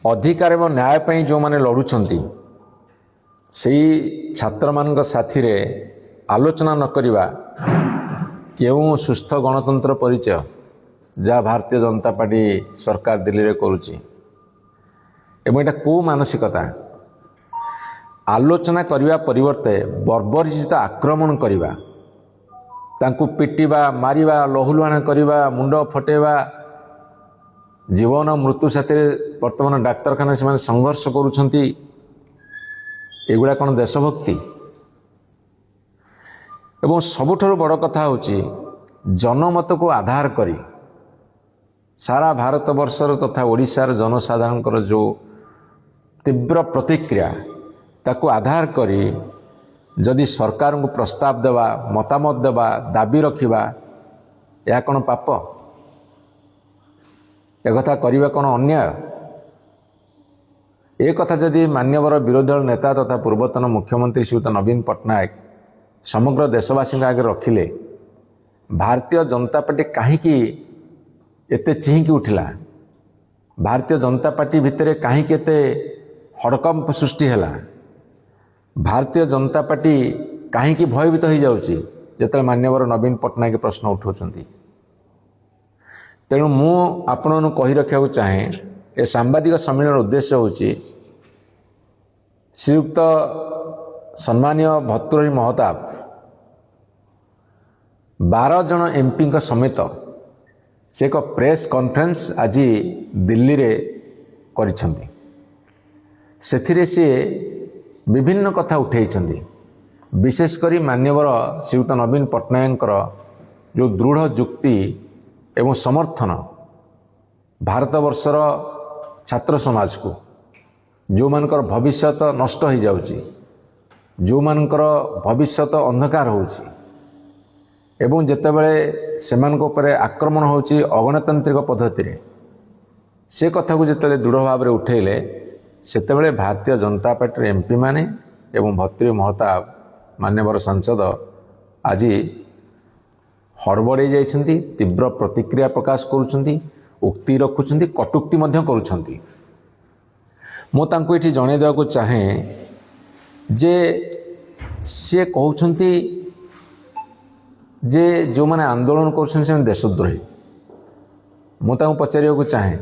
अधिकार एवं न्याय ପାଇଁ ଯେଉଁମାନେ ଲଢ଼ୁଛନ୍ତି ସେଇ ଛାତ୍ରମାନଙ୍କ ସାଥିରେ ଆଲୋଚନା ନ କରିବା କେଉଁ ସୁସ୍ଥ ଗଣତନ୍ତ୍ର ପରିଚୟ ଯାହା ଭାରତୀୟ ଜନତା ପାର୍ଟି ସରକାର ଦିଲ୍ଲୀରେ କରୁଛି ଏବଂ ଏଇଟା କେଉଁ ମାନସିକତା ଆଲୋଚନା କରିବା ପରିବର୍ତ୍ତେ ବର୍ବରୋଚିତ ଆକ୍ରମଣ କରିବା ତାଙ୍କୁ ପିଟିବା ମାରିବା ଲହୁଲୁହାଣ କରିବା ମୁଣ୍ଡ ଫଟେଇବା जीवन मृत्यु साथी बर्तमान डाक्तरखाना से संघर्ष करुछंती एगुड़ा कौन देशभक्ति एवं सबुठारु बड़ कथा होची जनमत को आधार करी सारा भारत वर्षर तथा ओडिशार जनसाधारण जो तीव्र प्रतिक्रिया ताकू आधार करी जदि सरकार को प्रस्ताव देवा मतामत देवा दाबी रखिबा या कौन पाप एकथा करवा कौन अन्याय एक कथा जदि मान्यवर विरोधी दल नेता तथा पूर्वतन मुख्यमंत्री श्रीयुत नवीन पट्टनायक समग्र देशवासी आगे रखिले भारतीय जनता पार्टी कहीं एते चिहिकी उठिला भारतीय जनता पार्टी भितर कहीं एते हड़कंप सृष्टि है भारतीय जनता पार्टी कहीं भयभीत हो जाउची जेतले मान्यवर नवीन पट्टनायक प्रश्न उठाउछंती तेणु मु आपण कही रखा चाहे ए सांबादिक सम्मेलन उद्देश्य होची श्रीयुक्त सम्मानीय भर्तृहरि महताब 12 जन एमपी समेत से एक प्रेस कॉन्फ्रेंस आज दिल्ली रे करिसेंती सेथिरे से विभिन्न कथा उठाई विशेषकर मान्यवर श्रीयुक्त नवीन पट्टनायक जो दृढ़ जुक्ति एवं समर्थन भारत वर्षर छात्र समाज को जो मानकर भविष्यत नष्ट हो जाउची जो मानकर भविष्यत अंधकार होउची एवं जेतेबेले सेमानक उपरे आक्रमण होउची अगणतांत्रिक पद्धति रे से कथा को जेतेबेले दृढ़ भाव में उठेले सेतेबेले भारतीय जनता पार्टी एमपी माने एवं भर्तृहरि महताब मान्यवर सांसद आज हड़बड़े जाइछंती तीव्र प्रतिक्रिया प्रकाश करुछंती उक्ति रखुछंती कटुक्ति मध्य करुछंती मो तांको एठी जणे देवाको चाहे जे से कहउछंती जे जो माने आंदोलन करुछन से देशद्रोही मो तांको पचारियाको चाहे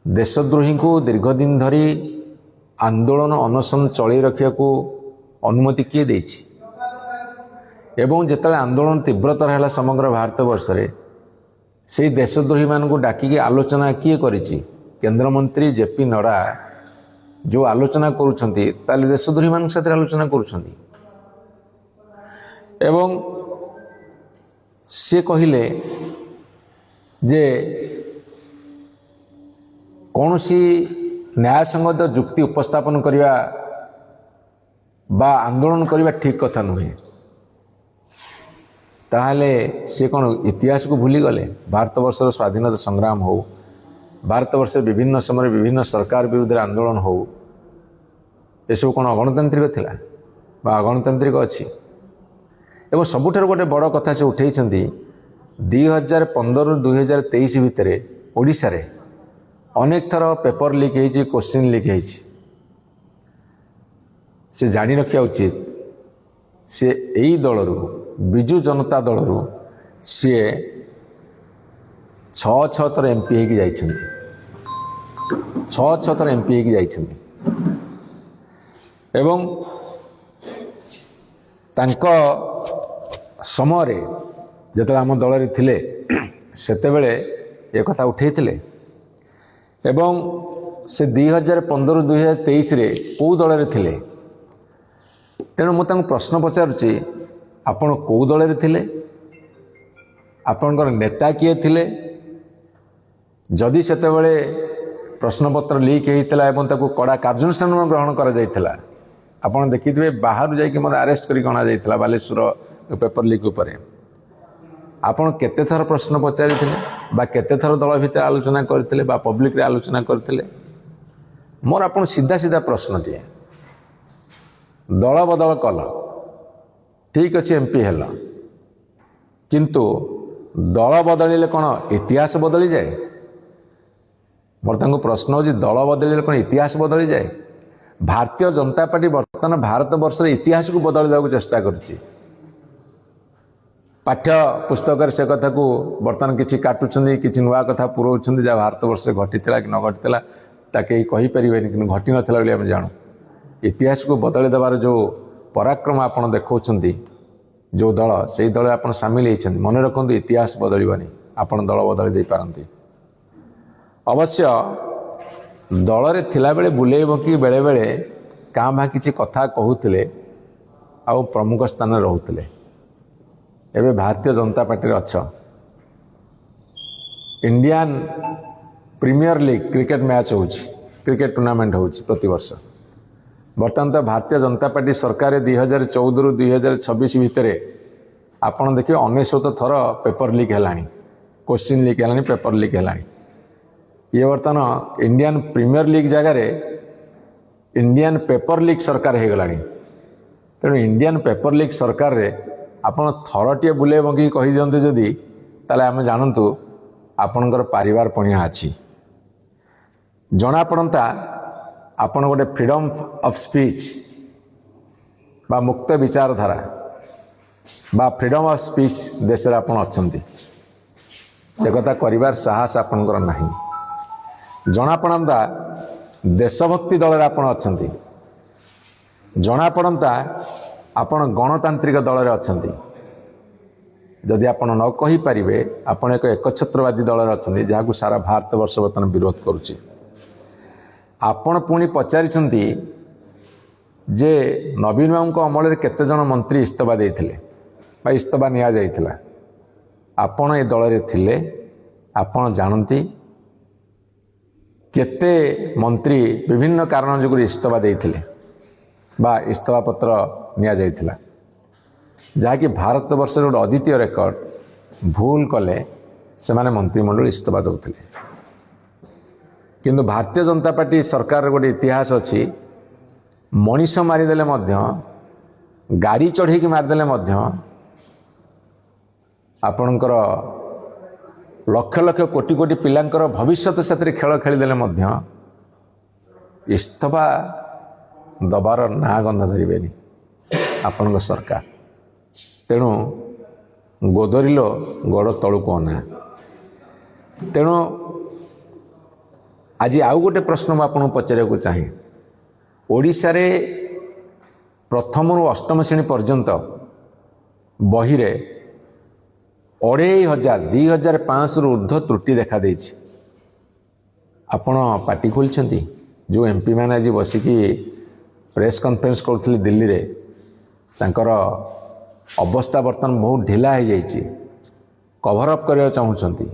देशद्रोही को दीर्घ दिन धरी आंदोलन अनशन चलाई रखिया को अनुमति किए देछि एवं जिते आंदोलन तीव्रतर है समग्र भारत वर्ष से देशद्रोही मान को डाकिकी आलोचना किए करिछि केंद्रमंत्री जेपी नड्डा जो आलोचना करुछंती ताले देशद्रोही मान साथ आलोचना करुछंती एवं से कहिले जे कौनसी न्यायसंगत जुक्ति उपस्थापन करवा बा आंदोलन करवा ठीक कथा नुहे ताहले से कौन इतिहास को भूली गले भारत वर्षर स्वाधीनता संग्राम हो भारत वर्ष विभिन्न समय विभिन्न सरकार विरुद्ध आंदोलन हो यह कौन अगणतांत्रिक थिला बा अगणतांत्रिक अच्छी एवं सबुठार गोटे बड़ कथा से उठे 2015-2023 भितर ओडिशा रे अनेक थर पेपर लीक होती क्वेश्चन लीक होती से जानी रखा उचित से यही दलरू बिजु जनता दलरू सी 6 थर एमपी होगी जाइछंती 6 थर एमपी होगी जाइछंती एवं तांको समय जेतले आम दल रे थिले सेतेबेले ए कथा उठेइथिले एवं से 2015-2023 रे को दल रे थिले तेणु मु तांको प्रश्न पचारुची आपण को दल रे थिले आपणकर नेता किए थिले जदि सेतेबेले प्रश्नपत्र लीक होता एवं ताकू कड़ा कार्यानुष्ठान ग्रहण करा जायथिला आपण देखिथिबे बाहर जाइके मते अरेस्ट करी गणा जायथिला बालेश्वर पेपर लीक उपरे आपण केते थर प्रश्न पचारि थिले बा केते थर दल भितर आलोचना करथिले बा पब्लिक रे आलोचना करथिले मोर आपण सीधा सीधा प्रश्न टिए दल बदल कल ठीक अच्छे एमपी हेल किंतु दल बदलिले कौन इतिहास बदली जाए ବର୍ତ୍ତମାନ ପ୍ରଶ୍ନ ହେଉଛି ଦଳ ବଦଳିଲେ କ'ଣ ଇତିହାସ ବଦଳି ଯାଏ? ଭାରତୀୟ ଜନତା ପାର୍ଟି ବର୍ତ୍ତମାନ ଭାରତ ବର୍ଷର ଇତିହାସକୁ ବଦଳାଇବାକୁ ଚେଷ୍ଟା କରିଛି। ପାଠ୍ୟ ପୁସ୍ତକରେ ସେ କଥାକୁ ବର୍ତ୍ତମାନ କିଛି କାଟୁଛନ୍ତି, କିଛି ନୂଆ କଥା ପୁରଉଛନ୍ତି ଯାହା ଭାରତ ବର୍ଷରେ ଘଟିଥିଲା କି ନ ଘଟିଥିଲା ତା କେହି କହିପାରିବେନି, କିନ୍ତୁ ଘଟିନଥିଲା ବୋଲି ଆମେ ଜାଣୁ। ଇତିହାସକୁ ବଦଳାଇ ଦେବାର ଯେଉଁ ପରାକ୍ରମ ଆପଣ ଦେଖାଉଛନ୍ତି, ଯେଉଁ ଦଳ ସେଇ ଦଳରେ ଆପଣ ସାମିଲ ହେଇଛନ୍ତି, ମନେ ରଖନ୍ତୁ ଇତିହାସ ବଦଳିବନି, ଆପଣ ଦଳ ବଦଳାଇ ଦେଇପାରନ୍ତି। ଅବଶ୍ୟ ଦଳରେ ଥିଲାବେଳେ ବୁଲେଇ ବଙ୍କି ବେଳେବେଳେ କାଁ ଭାଁ କିଛି କଥା କହୁଥିଲେ ଆଉ ପ୍ରମୁଖ ସ୍ଥାନରେ ରହୁଥିଲେ। ଏବେ ଭାରତୀୟ ଜନତା ପାର୍ଟିରେ ଅଛ। Indian premier league cricket match ହେଉଛି, କ୍ରିକେଟ ଟୁର୍ଣ୍ଣାମେଣ୍ଟ ହେଉଛି ପ୍ରତିବର୍ଷ। ବର୍ତ୍ତମାନ ତ ଭାରତୀୟ ଜନତା ପାର୍ଟି ସରକାର 2014ରୁ 2026 ଭିତରେ ଆପଣ ଦେଖିବେ 19 ଥର ପେପର ଲିକ୍ ହେଲାଣି, କୋଶ୍ଚିନ୍ ଲିକ୍ ହେଲାଣି, ପେପର ଲିକ୍ ହେଲାଣି। ଇଏ ବର୍ତ୍ତମାନ ଇଣ୍ଡିଆନ୍ ପ୍ରିମିୟର ଲିଗ୍ ଜାଗାରେ ଇଣ୍ଡିଆନ୍ ପେପର ଲିକ୍ ସରକାର ହେଇଗଲାଣି। ତେଣୁ ଇଣ୍ଡିଆନ୍ ପେପର ଲିକ୍ ସରକାରରେ ଆପଣ ଥରଟିଏ ବୁଲେଇ ବଙ୍କିକି କହିଦିଅନ୍ତେ ଯଦି, ତାହେଲେ ଆମେ ଜାଣନ୍ତୁ ଆପଣଙ୍କର ପାରିବାର ପଣିଆ ଅଛି। ଜଣାପଡ଼ନ୍ତା ଆପଣ ଗୋଟେ ଫ୍ରିଡ଼ମ୍ ଅଫ୍ ସ୍ପିଚ୍ ବା ମୁକ୍ତ ବିଚାରଧାରା ବା ଫ୍ରିଡ଼ମ୍ ଅଫ୍ ସ୍ପିଚ୍ ଦେଶରେ ଆପଣ ଅଛନ୍ତି। ସେ କଥା କରିବାର ସାହସ ଆପଣଙ୍କର ନାହିଁ। ଜଣାପଡ଼ନ୍ତା ଦେଶଭକ୍ତି ଦଳରେ ଆପଣ ଅଛନ୍ତି। ଜଣାପଡ଼ନ୍ତା ଆପଣ ଗଣତାନ୍ତ୍ରିକ ଦଳରେ ଅଛନ୍ତି। ଯଦି ଆପଣ ନ କହିପାରିବେ ଆପଣ ଏକ ଏକଛତ୍ରବାଦୀ ଦଳରେ ଅଛନ୍ତି, ଯାହାକୁ ସାରା ଭାରତବର୍ଷ ବର୍ତ୍ତମାନ ବିରୋଧ କରୁଛି। ଆପଣ ପୁଣି ପଚାରିଛନ୍ତି ଯେ ନବୀନ ବାବୁଙ୍କ ଅମଳରେ କେତେଜଣ ମନ୍ତ୍ରୀ ଇସ୍ତଫା ଦେଇଥିଲେ ବା ଇସ୍ତଫା ନିଆଯାଇଥିଲା। ଆପଣ ଏ ଦଳରେ ଥିଲେ, ଆପଣ ଜାଣନ୍ତି କେତେ ମନ୍ତ୍ରୀ ବିଭିନ୍ନ କାରଣ ଯୋଗୁଁ ଇସ୍ତଫା ଦେଇଥିଲେ ବା ଇସ୍ତଫା ପତ୍ର ନିଆଯାଇଥିଲା, ଯାହାକି ଭାରତବର୍ଷରେ ଗୋଟେ ଅଦ୍ୱିତୀୟ ରେକର୍ଡ। ଭୁଲ କଲେ ସେମାନେ ମନ୍ତ୍ରିମଣ୍ଡଳ ଇସ୍ତଫା ଦେଉଥିଲେ। କିନ୍ତୁ ଭାରତୀୟ ଜନତା ପାର୍ଟି ସରକାରର ଗୋଟେ ଇତିହାସ ଅଛି, ମଣିଷ ମାରିଦେଲେ ମଧ୍ୟ, ଗାଡ଼ି ଚଢ଼େଇକି ମାରିଦେଲେ ମଧ୍ୟ, ଆପଣଙ୍କର ଲକ୍ଷ ଲକ୍ଷ କୋଟି କୋଟି ପିଲାଙ୍କର ଭବିଷ୍ୟତ ସେଥିରେ ଖେଳ ଖେଳିଦେଲେ ମଧ୍ୟ ଇସ୍ତଫା ଦେବାର ନାଁ ଗନ୍ଧ ଧରିବେନି ଆପଣଙ୍କ ସରକାର। ତେଣୁ ଗୋଦରିଲ ଗୋଡ଼ ତଳକୁ ଅନା। ତେଣୁ ଆଜି ଆଉ ଗୋଟେ ପ୍ରଶ୍ନ ମୁଁ ଆପଣଙ୍କୁ ପଚାରିବାକୁ ଚାହେଁ। ଓଡ଼ିଶାରେ ପ୍ରଥମରୁ ଅଷ୍ଟମ ଶ୍ରେଣୀ ପର୍ଯ୍ୟନ୍ତ ବହିରେ 2500 2500ରୁ ଉର୍ଦ୍ଧ୍ୱ ତ୍ରୁଟି ଦେଖାଦେଇଛି। ଆପଣ ପାଟି ଖୋଲିଛନ୍ତି? ଯେଉଁ ଏମ୍ପି ମାନେ ଆଜି ବସିକି ପ୍ରେସ୍ କନଫରେନ୍ସ କରୁଥିଲେ ଦିଲ୍ଲୀରେ, ତାଙ୍କର ଅବସ୍ଥା ବର୍ତ୍ତମାନ ବହୁତ ଢିଲା ହୋଇଯାଇଛି। କଭର ଅପ୍ କରିବାକୁ ଚାହୁଁଛନ୍ତି।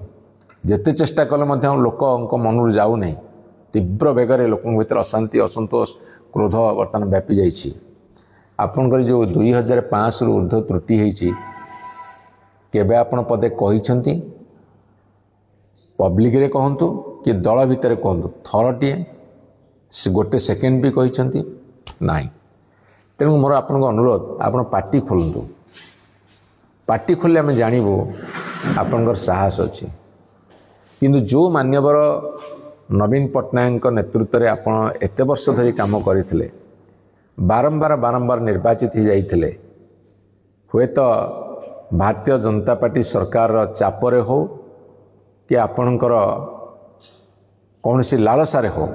ଯେତେ ଚେଷ୍ଟା କଲେ ମଧ୍ୟ ଲୋକଙ୍କ ମନରୁ ଯାଉନାହିଁ। ତୀବ୍ର ବେଗରେ ଲୋକଙ୍କ ଭିତରେ ଅଶାନ୍ତି, ଅସନ୍ତୋଷ, କ୍ରୋଧ ବର୍ତ୍ତମାନ ବ୍ୟାପି ଯାଇଛି। ଆପଣଙ୍କର ଯେଉଁ 2500ରୁ ଉର୍ଦ୍ଧ୍ୱ ତ୍ରୁଟି ହେଇଛି, କେବେ ଆପଣ ପଦେ କହିଛନ୍ତି? ପବ୍ଲିକରେ କହନ୍ତୁ କି ଦଳ ଭିତରେ କୁହନ୍ତୁ, ଥରଟିଏ ଗୋଟେ ସେକେଣ୍ଡ ବି କହିଛନ୍ତି ନାହିଁ। ତେଣୁ ମୋର ଆପଣଙ୍କ ଅନୁରୋଧ, ଆପଣ ପାଟି ଖୋଲନ୍ତୁ। ପାଟି ଖୋଲିଲେ ଆମେ ଜାଣିବୁ ଆପଣଙ୍କର ସାହସ ଅଛି। କିନ୍ତୁ ଯେଉଁ ମାନ୍ୟବର ନବୀନ ପଟ୍ଟନାୟକଙ୍କ ନେତୃତ୍ୱରେ ଆପଣ ଏତେ ବର୍ଷ ଧରି କାମ କରିଥିଲେ, ବାରମ୍ବାର ନିର୍ବାଚିତ ଯାଇଥିଲେ, ହୁଏତ ଭାରତୀୟ ଜନତା ପାର୍ଟି ସରକାରର ଚାପରେ ହେଉ କି ଆପଣଙ୍କର କୌଣସି ଲାଳସାରେ ହେଉ,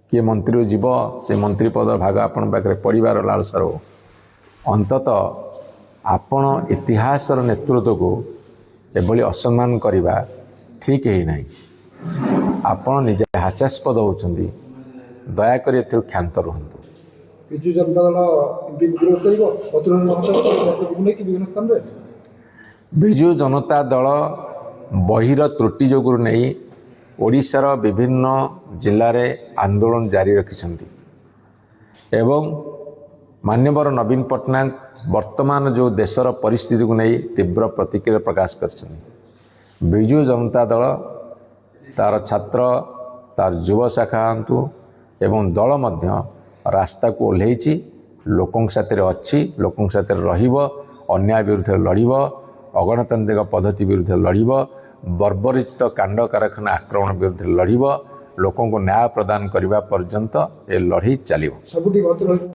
କିଏ ମନ୍ତ୍ରୀରୁ ଯିବ, ସେ ମନ୍ତ୍ରୀ ପଦର ଭାଗ ଆପଣଙ୍କ ପାଖରେ ପଡ଼ିବାର ଲାଳସାର ହେଉ, ଅନ୍ତତଃ ଆପଣ ଇତିହାସର ନେତୃତ୍ୱକୁ ଏଭଳି ଅସମ୍ମାନ କରିବା ଠିକ୍ ହେଇନାହିଁ। ଆପଣ ନିଜେ ହାସ୍ୟାସ୍ପଦ ହେଉଛନ୍ତି। ଦୟାକରି ଏଥିରୁ କ୍ଷାନ୍ତ ରୁହନ୍ତୁ। ବିଜୁ ଜନତା ଦଳ ବିରୋଧ କରିବ ନେଇକି ବିଭିନ୍ନ ସ୍ଥାନରେ। ବିଜୁ ଜନତା ଦଳ ବହିର ତ୍ରୁଟି ଯୋଗୁଁ ନେଇ ଓଡ଼ିଶାର ବିଭିନ୍ନ ଜିଲ୍ଲାରେ ଆନ୍ଦୋଳନ ଜାରି ରଖିଛନ୍ତି ଏବଂ ମାନ୍ୟବର ନବୀନ ପଟ୍ଟନାୟକ ବର୍ତ୍ତମାନ ଯେଉଁ ଦେଶର ପରିସ୍ଥିତିକୁ ନେଇ ତୀବ୍ର ପ୍ରତିକ୍ରିୟା ପ୍ରକାଶ କରିଛନ୍ତି। ବିଜୁ ଜନତା ଦଳ ତାର ଛାତ୍ର, ତାର ଯୁବ ଶାଖା ହୁଅନ୍ତୁ ଏବଂ ଦଳ ମଧ୍ୟ ରାସ୍ତାକୁ ଓହ୍ଲେଇଛି, ଲୋକଙ୍କ ସାଥିରେ ଅଛି, ଲୋକଙ୍କ ସାଥିରେ ରହିବ, ଅନ୍ୟାୟ ବିରୁଦ୍ଧରେ ଲଢ଼ିବ, ଅଗଣତାନ୍ତ୍ରିକ ପଦ୍ଧତି ବିରୁଦ୍ଧରେ ଲଢ଼ିବ, ବର୍ବରିଚିତ କାଣ୍ଡ କାରଖାନା ଆକ୍ରମଣ ବିରୁଦ୍ଧରେ ଲଢ଼ିବ ଲୋକଙ୍କୁ ନ୍ୟାୟ ପ୍ରଦାନ କରିବା ପର୍ଯ୍ୟନ୍ତ ଏ ଲଢ଼େଇ ଚାଲିବ। ସବୁଠି ଭଦ୍ର